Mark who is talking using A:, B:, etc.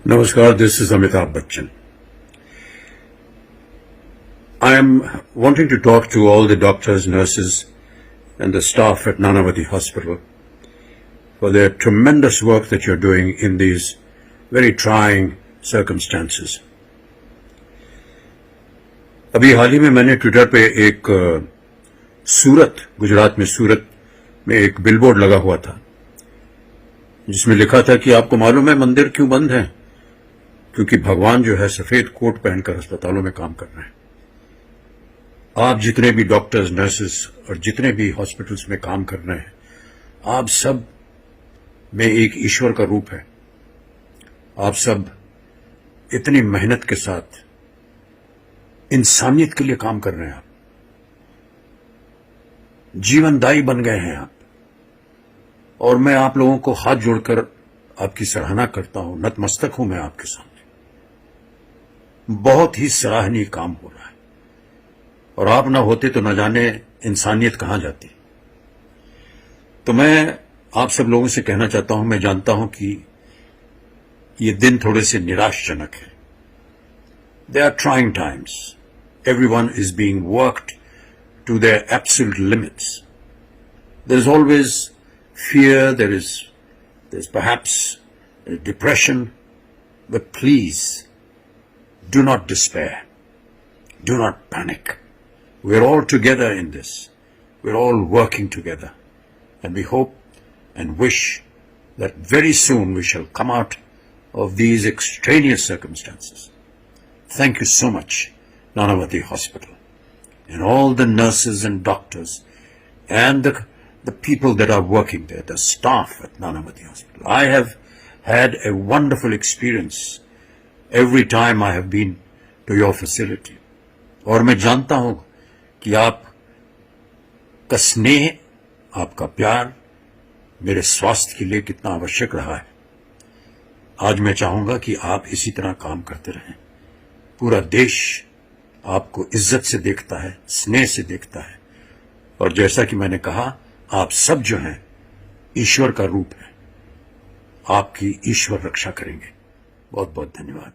A: Namaskar, this is Amitabh Bachchan. I am wanting to talk to all the doctors, nurses and the staff at Nanavati Hospital for their tremendous work that you're doing in these very trying circumstances. अभी हाल ही में मैंने Twitter पे एक गुजरात में सूरत में एक billboard लगा हुआ था जिसमें लिखा था कि आपको मालूम है मंदिर क्यों बंद है? क्योंकि भगवान जो है सफेद कोट पहनकर अस्पतालों में काम कर रहे हैं। आप जितने भी डॉक्टर्स, नर्सेस और जितने भी हॉस्पिटल्स में काम कर रहे हैं, आप सब में एक ईश्वर का रूप है। आप सब इतनी मेहनत के साथ इंसानियत के लिए काम कर रहे हैं। आप जीवनदायी बन गए हैं आप, और मैं आप लोगों को हाथ जोड़कर आपकी सराहना करता हूं, नतमस्तक हूं मैं आपके सामने। बहुत ही सराहनीय काम हो रहा है, और आप ना होते तो न जाने इंसानियत कहां जाती। तो मैं आप सब लोगों से कहना चाहता हूं, मैं जानता हूं कि ये दिन थोड़े से निराशजनक है। They are trying times, everyone is being worked to their absolute limits. There is always fear, there's perhaps depression, but please do not despair. Do not panic. We're all together in this. We're all working together. And we hope and wish that very soon we shall come out of these extraneous circumstances. Thank you so much, Nanavati Hospital, and all the nurses and doctors and the people that are working there, the staff at Nanavati Hospital. I have had a wonderful experience every time I have been to your facility. और मैं जानता हूं कि आप का स्नेह, आपका प्यार मेरे स्वास्थ्य के लिए कितना आवश्यक रहा है। आज मैं चाहूंगा कि आप इसी तरह काम करते रहें। पूरा देश आपको इज्जत से देखता है, स्नेह से देखता है, और जैसा कि मैंने कहा, आप सब जो हैं ईश्वर का रूप है। आपकी ईश्वर रक्षा करेंगे। बहुत बहुत धन्यवाद।